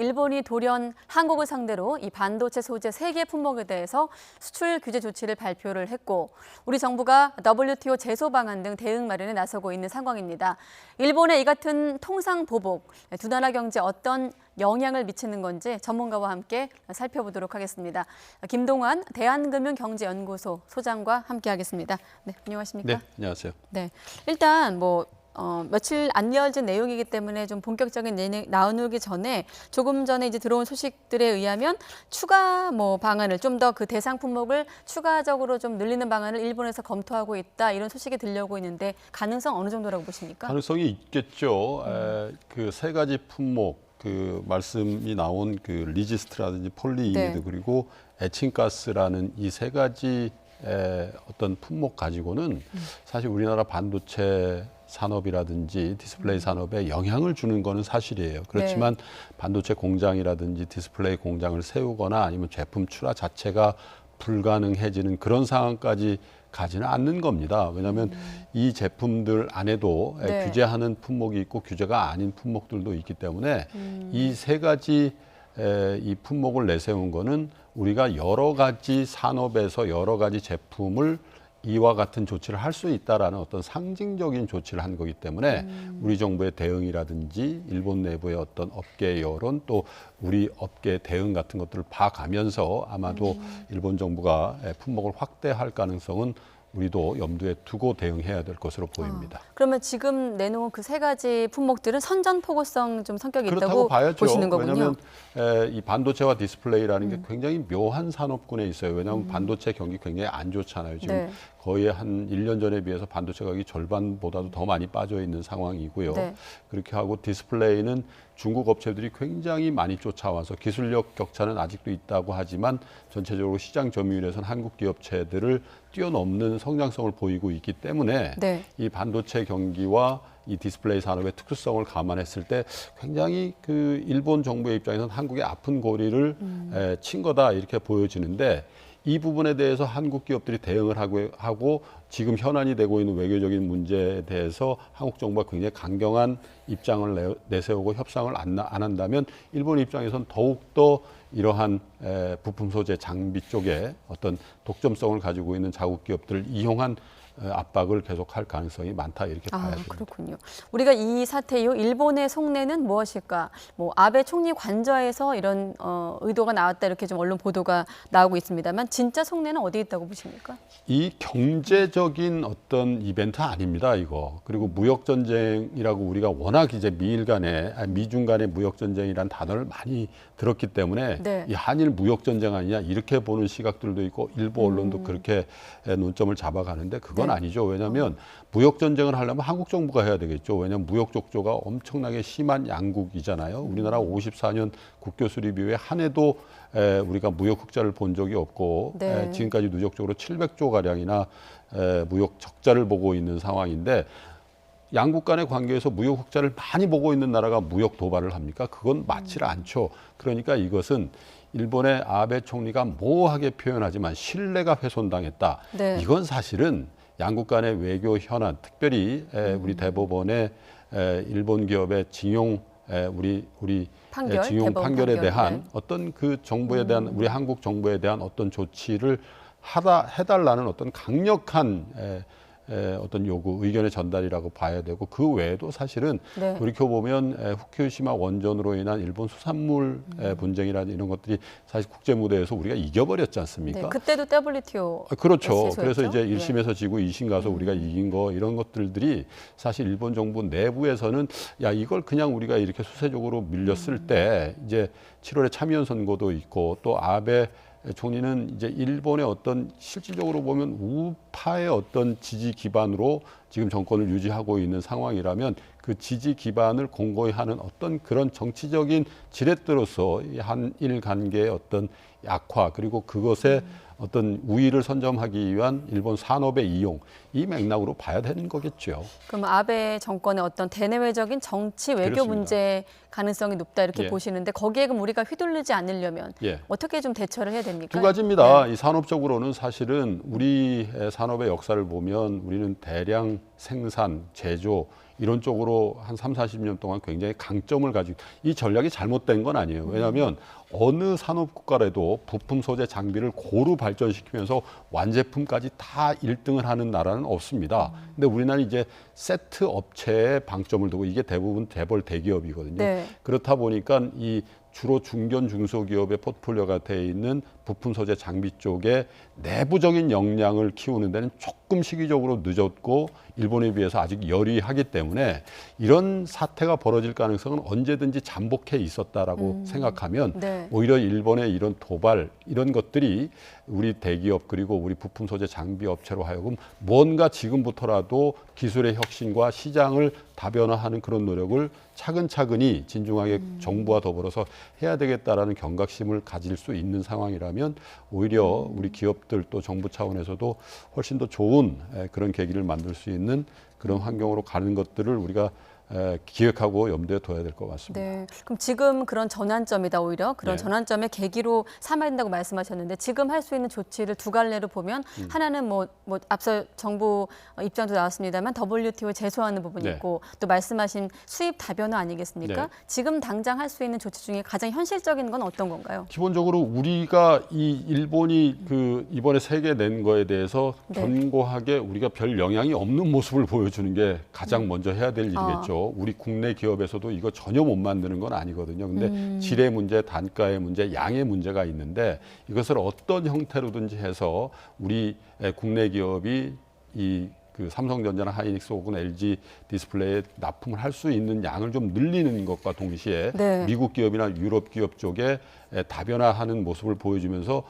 일본이 돌연 한국을 상대로 이 반도체 소재 3개 품목에 대해서 수출 규제 조치를 발표를 했고 우리 정부가 WTO 제소 방안 등 대응 마련에 나서고 있는 상황입니다. 일본의 이 같은 통상 보복, 두 나라 경제에 어떤 영향을 미치는 건지 전문가와 함께 살펴보도록 하겠습니다. 김동환 대한금융경제연구소 소장과 함께하겠습니다. 네, 안녕하십니까? 네, 안녕하세요. 네, 일단 며칠 안 이어진 내용이기 때문에 좀 본격적인 내용 나누기 전에 조금 전에 이제 들어온 소식들에 의하면 추가 방안을 좀 더 그 대상 품목을 추가적으로 좀 늘리는 방안을 일본에서 검토하고 있다 이런 소식이 들려오고 있는데 가능성 어느 정도라고 보십니까? 가능성이 있겠죠. 그 3가지 품목 그 말씀이 나온 그 리지스트라든지 폴리이미드 그리고 에칭가스라는 이 3가지 어떤 품목 가지고는 사실 우리나라 반도체 산업이라든지 디스플레이 산업에 영향을 주는 거는 사실이에요. 그렇지만 반도체 공장이라든지 디스플레이 공장을 세우거나 아니면 제품 출하 자체가 불가능해지는 그런 상황까지 가지는 않는 겁니다. 왜냐하면 이 제품들 안에도 규제하는 품목이 있고 규제가 아닌 품목들도 있기 때문에 이 3가지 이 품목을 내세운 거는 우리가 여러 가지 산업에서 여러 가지 제품을 이와 같은 조치를 할 수 있다라는 어떤 상징적인 조치를 한 거기 때문에 우리 정부의 대응이라든지 일본 내부의 어떤 업계 여론 또 우리 업계 대응 같은 것들을 봐가면서 아마도 일본 정부가 품목을 확대할 가능성은 우리도 염두에 두고 대응해야 될 것으로 보입니다. 그러면 지금 내놓은 그 3가지 품목들은 선전포고성 좀 성격이 그렇다고 있다고 봐야죠. 보시는 거군요. 왜냐하면 이 반도체와 디스플레이라는 게 굉장히 묘한 산업군에 있어요. 왜냐하면 반도체 경기 굉장히 안 좋잖아요. 지금 거의 한 1년 전에 비해서 반도체 가격이 절반보다도 더 많이 빠져 있는 상황이고요. 그렇게 하고 디스플레이는 중국 업체들이 굉장히 많이 쫓아와서 기술력 격차는 아직도 있다고 하지만 전체적으로 시장 점유율에서는 한국 기업체들을 뛰어넘는 성장성을 보이고 있기 때문에 이 반도체 경기와 이 디스플레이 산업의 특수성을 감안했을 때 굉장히 그 일본 정부의 입장에서는 한국의 아픈 고리를 친 거다 이렇게 보여지는데 이 부분에 대해서 한국 기업들이 대응을 하고 지금 현안이 되고 있는 외교적인 문제에 대해서 한국 정부가 굉장히 강경한 입장을 내세우고 협상을 안 한다면 일본 입장에서는 더욱더 이러한 부품 소재 장비 쪽에 어떤 독점성을 가지고 있는 자국 기업들을 이용한 압박을 계속할 가능성이 많다 이렇게 봐야 됩니다. 그렇군요. 우리가 이 사태 이후 일본의 속내는 무엇일까? 아베 총리 관저에서 이런 의도가 나왔다 이렇게 좀 언론 보도가 나오고 있습니다만 진짜 속내는 어디에 있다고 보십니까? 이 경제적인 어떤 이벤트 아닙니다, 이거. 그리고 무역 전쟁이라고 우리가 워낙 이제 미중 간의 무역 전쟁이란 단어를 많이 들었기 때문에 이 한일 무역 전쟁 아니냐 이렇게 보는 시각들도 있고 일부 언론도 그렇게 논점을 잡아가는데 그건 아니죠. 왜냐하면 무역 전쟁을 하려면 한국 정부가 해야 되겠죠. 왜냐하면 무역 적조가 엄청나게 심한 양국이잖아요. 우리나라 54년 국교 수립 이후에 한 해도 우리가 무역 흑자를 본 적이 없고 지금까지 누적적으로 700조 가량이나 무역 적자를 보고 있는 상황인데 양국 간의 관계에서 무역 흑자를 많이 보고 있는 나라가 무역 도발을 합니까? 그건 맞지를 않죠. 그러니까 이것은 일본의 아베 총리가 모호하게 표현하지만 신뢰가 훼손당했다. 이건 사실은 양국 간의 외교 현안, 특별히 우리 대법원의 일본 기업의 징용 징용 판결에 대한 어떤 그 정부에 대한 우리 한국 정부에 대한 어떤 조치를 해달라는 어떤 강력한 어떤 요구, 의견의 전달이라고 봐야 되고 그 외에도 사실은 돌이켜보면 후쿠시마 원전으로 인한 일본 수산물 분쟁이라는 이런 것들이 사실 국제 무대에서 우리가 이겨버렸지 않습니까? 그때도 WTO 그렇죠. 그래서 이제 1심에서 지고 2심 가서 우리가 이긴 거 이런 것들이 사실 일본 정부 내부에서는 야 이걸 그냥 우리가 이렇게 수세적으로 밀렸을 때 이제 7월에 참의원 선거도 있고 또 아베 총리는 이제 일본의 어떤 실질적으로 보면 우파의 어떤 지지 기반으로 지금 정권을 유지하고 있는 상황이라면 그 지지 기반을 공고히 하는 어떤 그런 정치적인 지렛대로서 이 한일 관계의 어떤 약화 그리고 그것에 어떤 우위를 선점하기 위한 일본 산업의 이용 이 맥락으로 봐야 되는 거겠죠. 그럼 아베 정권의 어떤 대내외적인 정치 외교 문제 가능성이 높다 이렇게 보시는데 거기에 그럼 우리가 휘둘리지 않으려면 어떻게 좀 대처를 해야 됩니까? 2가지입니다. 이 산업적으로는 사실은 우리 산업의 역사를 보면 우리는 대량 생산, 제조 이런 쪽으로 한 3, 40년 동안 굉장히 강점을 가지고 이 전략이 잘못된 건 아니에요. 왜냐하면 어느 산업 국가라도 부품 소재 장비를 고루 발전시키면서 완제품까지 다 1등을 하는 나라는 없습니다. 근데 우리나라는 이제 세트 업체에 방점을 두고 이게 대부분 재벌 대기업이거든요. 네. 그렇다 보니까 이 주로 중견 중소기업의 포트폴리오가 되어 있는 부품 소재 장비 쪽에 내부적인 역량을 키우는 데는 조금 시기적으로 늦었고 일본에 비해서 아직 여리하기 때문에 이런 사태가 벌어질 가능성은 언제든지 잠복해 있었다라고 생각하면 네. 오히려 일본의 이런 도발 이런 것들이 우리 대기업 그리고 우리 부품 소재 장비 업체로 하여금 뭔가 지금부터라도 기술의 혁신과 시장을 다변화하는 그런 노력을 차근차근히 진중하게 정부와 더불어서 해야 되겠다라는 경각심을 가질 수 있는 상황이라면 오히려 우리 기업들 또 정부 차원에서도 훨씬 더 좋은 그런 계기를 만들 수 있는 그런 환경으로 가는 것들을 우리가 기획하고 염두에 둬야 될 것 같습니다. 네. 그럼 지금 그런 전환점이다 오히려 그런 네. 전환점의 계기로 삼아야 된다고 말씀하셨는데 지금 할 수 있는 조치를 두 갈래로 보면 하나는 뭐 앞서 정부 입장도 나왔습니다만 WTO에 제소하는 부분이 네. 있고 또 말씀하신 수입 다변화 아니겠습니까? 네. 지금 당장 할 수 있는 조치 중에 가장 현실적인 건 어떤 건가요? 기본적으로 우리가 이 일본이 그 이번에 세계 낸 거에 대해서 네. 견고하게 우리가 별 영향이 없는 모습을 보여주는 게 가장 먼저 해야 될 일이겠죠. 우리 국내 기업에서도 이거 전혀 못 만드는 건 아니거든요. 근데 질의 문제, 단가의 문제, 양의 문제가 있는데 이것을 어떤 형태로든지 해서 우리 국내 기업이 이 그 삼성전자나 하이닉스 혹은 LG 디스플레이에 납품을 할 수 있는 양을 좀 늘리는 것과 동시에 네. 미국 기업이나 유럽 기업 쪽에 다변화하는 모습을 보여주면서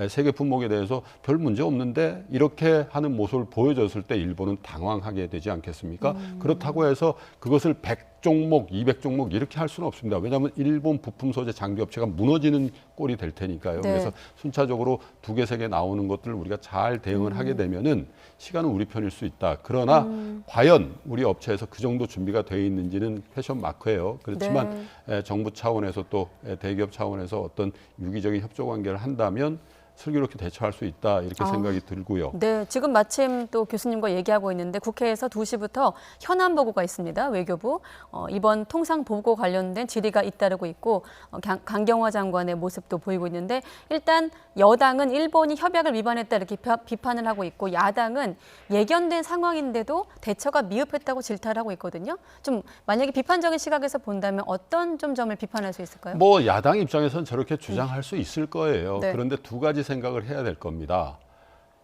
세계 품목에 대해서 별 문제 없는데 이렇게 하는 모습을 보여줬을 때 일본은 당황하게 되지 않겠습니까? 그렇다고 해서 그것을 100종목, 200종목 이렇게 할 수는 없습니다. 왜냐하면 일본 부품 소재 장비 업체가 무너지는 꼴이 될 테니까요. 네. 그래서 순차적으로 2개, 3개 나오는 것들을 우리가 잘 대응을 하게 되면은 시간은 우리 편일 수 있다. 그러나 과연 우리 업체에서 그 정도 준비가 되어 있는지는 퀘션 마크예요. 그렇지만 정부 차원에서 또 대기업 차원에서 어떤 유기적인 협조 관계를 한다면 슬기롭게 대처할 수 있다 이렇게 생각이 들고요. 네, 지금 마침 또 교수님과 얘기하고 있는데 국회에서 2시부터 현안 보고가 있습니다. 외교부 이번 통상 보고 관련된 질의가 잇따르고 있고 강경화 장관의 모습도 보이고 있는데 일단 여당은 일본이 협약을 위반했다 이렇게 비판을 하고 있고 야당은 예견된 상황인데도 대처가 미흡했다고 질타를 하고 있거든요. 좀 만약에 비판적인 시각에서 본다면 어떤 좀 점을 비판할 수 있을까요? 뭐 야당 입장에서는 저렇게 주장할 수 있을 거예요. 네. 그런데 두 가지 생각을 해야 될 겁니다.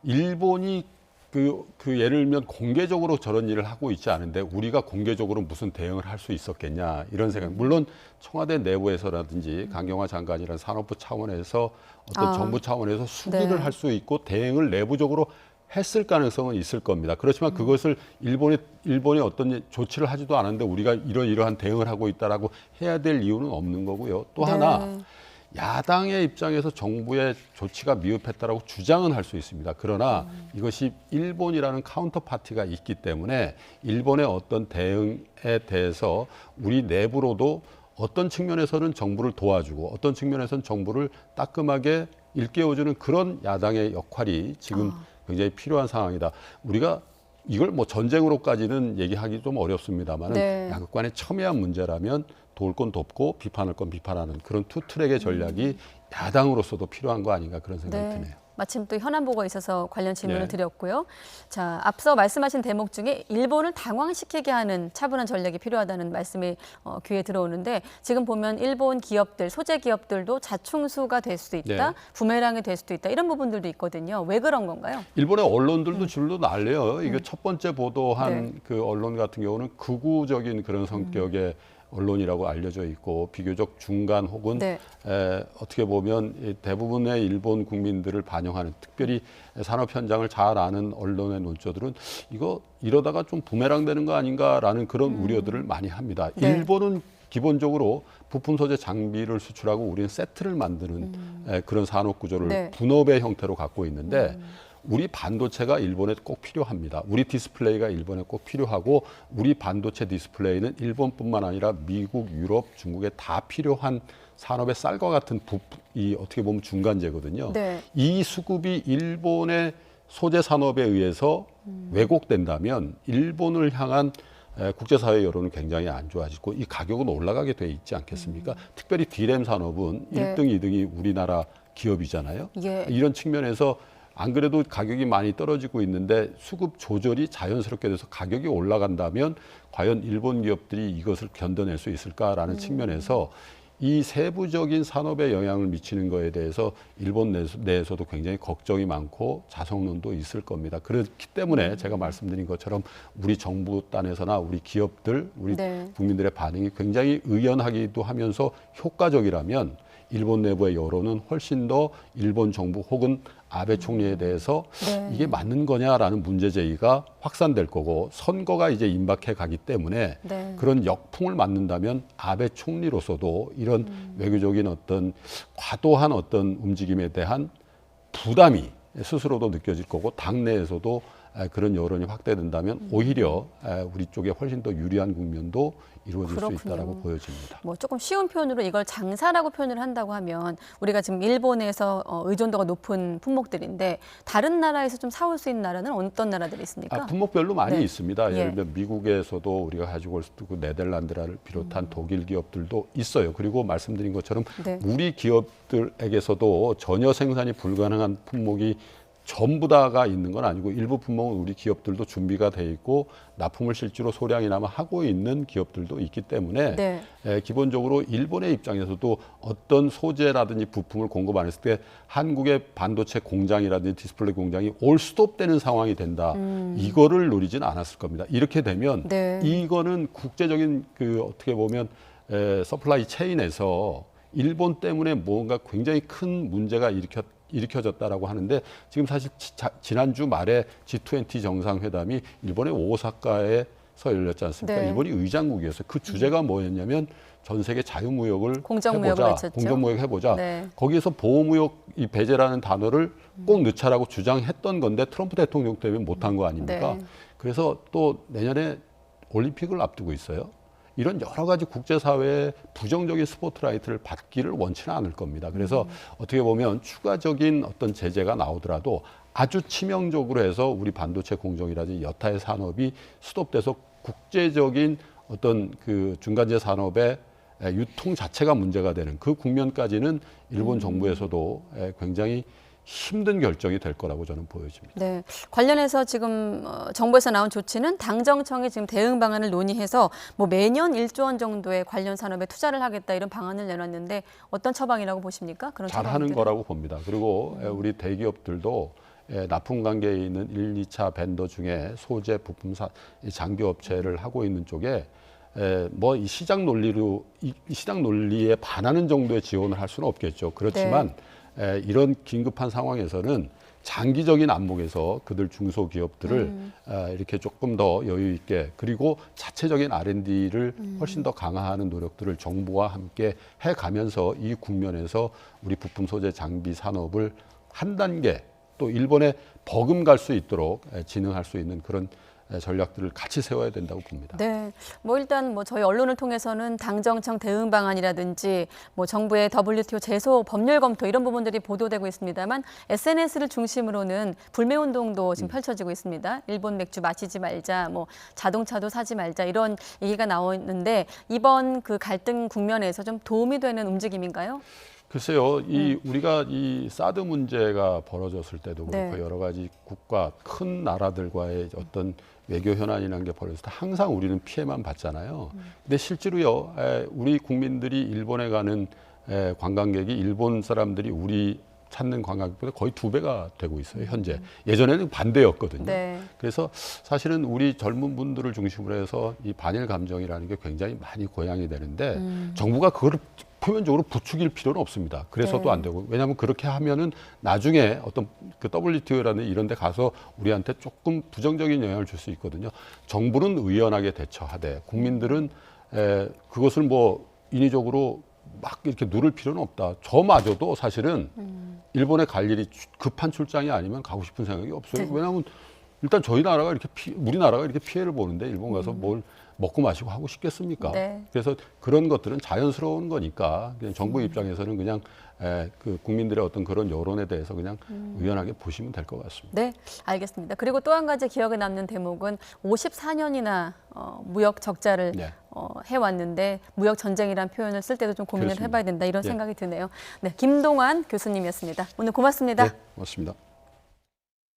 일본이 그 예를 들면 공개적으로 저런 일을 하고 있지 않은데 우리가 공개적으로 무슨 대응을 할 수 있었겠냐 이런 생각. 물론 청와대 내부에서라든지 강경화 장관이라는 산업부 차원에서 어떤 정부 차원에서 수기를 네. 할 수 있고 대응을 내부적으로 했을 가능성은 있을 겁니다. 그렇지만 그것을 일본이 어떤 조치를 하지도 않았는데 우리가 이러한 대응을 하고 있다라고 해야 될 이유는 없는 거고요. 또 네. 하나 야당의 입장에서 정부의 조치가 미흡했다라고 주장은 할 수 있습니다. 그러나 이것이 일본이라는 카운터 파티가 있기 때문에 일본의 어떤 대응에 대해서 우리 내부로도 어떤 측면에서는 정부를 도와주고 어떤 측면에서는 정부를 따끔하게 일깨워주는 그런 야당의 역할이 지금 굉장히 필요한 상황이다. 우리가 이걸 뭐 전쟁으로까지는 얘기하기 좀 어렵습니다만 네. 양극 간의 첨예한 문제라면 도울 건 돕고 비판할 건 비판하는 그런 투 트랙의 전략이 야당으로서도 필요한 거 아닌가 그런 생각이 드네요. 마침 또 현안 보고가 있어서 관련 질문을 네. 드렸고요. 자, 앞서 말씀하신 대목 중에 일본을 당황시키게 하는 차분한 전략이 필요하다는 말씀이 귀에 들어오는데 지금 보면 일본 기업들, 소재 기업들도 자충수가 될 수도 있다, 네. 부메랑이 될 수도 있다 이런 부분들도 있거든요. 왜 그런 건가요? 일본의 언론들도 줄로 날려요. 이게 첫 번째 보도한 네. 그 언론 같은 경우는 극우적인 그런 성격의 언론이라고 알려져 있고 비교적 중간 혹은 네. 어떻게 보면 대부분의 일본 국민들을 반영하는 특별히 산업 현장을 잘 아는 언론의 논조들은 이거 이러다가 좀 부메랑 되는 거 아닌가라는 그런 우려들을 많이 합니다. 네. 일본은 기본적으로 부품 소재 장비를 수출하고 우리는 세트를 만드는 그런 산업 구조를 네. 분업의 형태로 갖고 있는데 우리 반도체가 일본에 꼭 필요합니다. 우리 디스플레이가 일본에 꼭 필요하고 우리 반도체 디스플레이는 일본뿐만 아니라 미국, 유럽, 중국에 다 필요한 산업의 쌀과 같은 이 어떻게 보면 중간재거든요. 네. 이 수급이 일본의 소재 산업에 의해서 왜곡된다면 일본을 향한 국제사회 여론은 굉장히 안 좋아지고 이 가격은 올라가게 돼 있지 않겠습니까? 특별히 D램 산업은 네. 1등, 2등이 우리나라 기업이잖아요. 예. 이런 측면에서 안 그래도 가격이 많이 떨어지고 있는데 수급 조절이 자연스럽게 돼서 가격이 올라간다면 과연 일본 기업들이 이것을 견뎌낼 수 있을까라는 측면에서 이 세부적인 산업에 영향을 미치는 거에 대해서 일본 내에서도 굉장히 걱정이 많고 자성론도 있을 겁니다. 그렇기 때문에 제가 말씀드린 것처럼 우리 정부 단에서나 우리 기업들, 우리 네. 국민들의 반응이 굉장히 의연하기도 하면서 효과적이라면 일본 내부의 여론은 훨씬 더 일본 정부 혹은 아베 총리에 대해서 네. 이게 맞는 거냐라는 문제 제기가 확산될 거고 선거가 이제 임박해 가기 때문에 네. 그런 역풍을 맞는다면 아베 총리로서도 이런 외교적인 어떤 과도한 어떤 움직임에 대한 부담이 스스로도 느껴질 거고 당내에서도 그런 여론이 확대된다면 오히려 우리 쪽에 훨씬 더 유리한 국면도 이루어질 그렇군요. 수 있다라고 보여집니다. 뭐 조금 쉬운 표현으로 이걸 장사라고 표현을 한다고 하면 우리가 지금 일본에서 의존도가 높은 품목들인데 다른 나라에서 좀 사올 수 있는 나라는 어떤 나라들이 있습니까? 품목별로 많이 네. 있습니다. 예. 예를 들면 미국에서도 우리가 가지고 올 수도 있고 네덜란드를 비롯한 독일 기업들도 있어요. 그리고 말씀드린 것처럼 네. 우리 기업들에게서도 전혀 생산이 불가능한 품목이 전부 다가 있는 건 아니고 일부 품목은 우리 기업들도 준비가 돼 있고 납품을 실제로 소량이나마 하고 있는 기업들도 있기 때문에 네. 기본적으로 일본의 입장에서도 어떤 소재라든지 부품을 공급 안 했을 때 한국의 반도체 공장이라든지 디스플레이 공장이 올 스톱되는 상황이 된다. 이거를 노리진 않았을 겁니다. 이렇게 되면 네. 이거는 국제적인 그 어떻게 보면 서플라이 체인에서 일본 때문에 뭔가 굉장히 큰 문제가 일으켜졌다라고 하는데 지금 사실 지난주 말에 G20 정상회담이 일본의 오사카에서 열렸지 않습니까? 네. 일본이 의장국이었어요. 그 주제가 뭐였냐면 전 세계 자유무역을 공정무역을 해보자. 외쳤죠. 공정무역 해보자. 네. 거기에서 보호무역 이 배제라는 단어를 꼭 넣자라고 주장했던 건데 트럼프 대통령 때문에 못한 거 아닙니까? 네. 그래서 또 내년에 올림픽을 앞두고 있어요. 이런 여러 가지 국제사회의 부정적인 스포트라이트를 받기를 원치는 않을 겁니다. 그래서 어떻게 보면 추가적인 어떤 제재가 나오더라도 아주 치명적으로 해서 우리 반도체 공정이라든지 여타의 산업이 스톱돼서 국제적인 어떤 그 중간재 산업의 유통 자체가 문제가 되는 그 국면까지는 일본 정부에서도 굉장히 힘든 결정이 될 거라고 저는 보여집니다. 네, 관련해서 지금 정부에서 나온 조치는 당정청이 지금 대응 방안을 논의해서 뭐 매년 1조 원 정도의 관련 산업에 투자를 하겠다 이런 방안을 내놨는데 어떤 처방이라고 보십니까? 그런 잘하는 처방들은? 거라고 봅니다. 그리고 우리 대기업들도 납품 관계에 있는 1, 2차 벤더 중에 소재, 부품, 장비 업체를 하고 있는 쪽에 뭐 이 시장 논리로 이 시장 논리에 반하는 정도의 지원을 할 수는 없겠죠. 그렇지만 이런 긴급한 상황에서는 장기적인 안목에서 그들 중소기업들을 이렇게 조금 더 여유 있게 그리고 자체적인 R&D를 훨씬 더 강화하는 노력들을 정부와 함께 해가면서 이 국면에서 우리 부품 소재 장비 산업을 한 단계 또 일본에 버금갈 수 있도록 진흥할 수 있는 그런 전략들을 같이 세워야 된다고 봅니다. 네, 뭐 일단 뭐 저희 언론을 통해서는 당정청 대응 방안이라든지 뭐 정부의 WTO 제소 법률 검토 이런 부분들이 보도되고 있습니다만 SNS를 중심으로는 불매 운동도 지금 펼쳐지고 있습니다. 일본 맥주 마시지 말자, 뭐 자동차도 사지 말자 이런 얘기가 나오는데 이번 그 갈등 국면에서 좀 도움이 되는 움직임인가요? 글쎄요, 우리가 이 사드 문제가 벌어졌을 때도 그렇고 네. 여러 가지 국가 큰 나라들과의 어떤 외교 현안이라는 게 벌어졌을 때 항상 우리는 피해만 봤잖아요. 근데 실제로요, 우리 국민들이 일본에 가는 관광객이 일본 사람들이 우리 찾는 관광객보다 거의 2배가 되고 있어요, 현재. 예전에는 반대였거든요. 네. 그래서 사실은 우리 젊은 분들을 중심으로 해서 이 반일 감정이라는 게 굉장히 많이 고양이 되는데 정부가 그걸 표면적으로 부추길 필요는 없습니다. 그래서도 네. 안 되고. 왜냐하면 그렇게 하면은 나중에 어떤 그 WTO라는 이런 데 가서 우리한테 조금 부정적인 영향을 줄 수 있거든요. 정부는 의연하게 대처하되 국민들은 그것을 뭐 인위적으로 막 이렇게 누를 필요는 없다. 저마저도 사실은 일본에 갈 일이 급한 출장이 아니면 가고 싶은 생각이 없어요. 네. 왜냐하면 일단 저희 나라가 이렇게 우리나라가 이렇게 피해를 보는데 일본 가서 뭘 먹고 마시고 하고 싶겠습니까? 네. 그래서 그런 것들은 자연스러운 거니까 그냥 정부 입장에서는 그냥 그 국민들의 어떤 그런 여론에 대해서 그냥 의연하게 보시면 될 것 같습니다. 네, 알겠습니다. 그리고 또 한 가지 기억에 남는 대목은 54년이나 무역 적자를 네. 해왔는데 무역 전쟁이라는 표현을 쓸 때도 좀 고민을 그렇습니다. 해봐야 된다 이런 예. 생각이 드네요. 네, 김동완 교수님이었습니다. 오늘 고맙습니다. 네, 고맙습니다.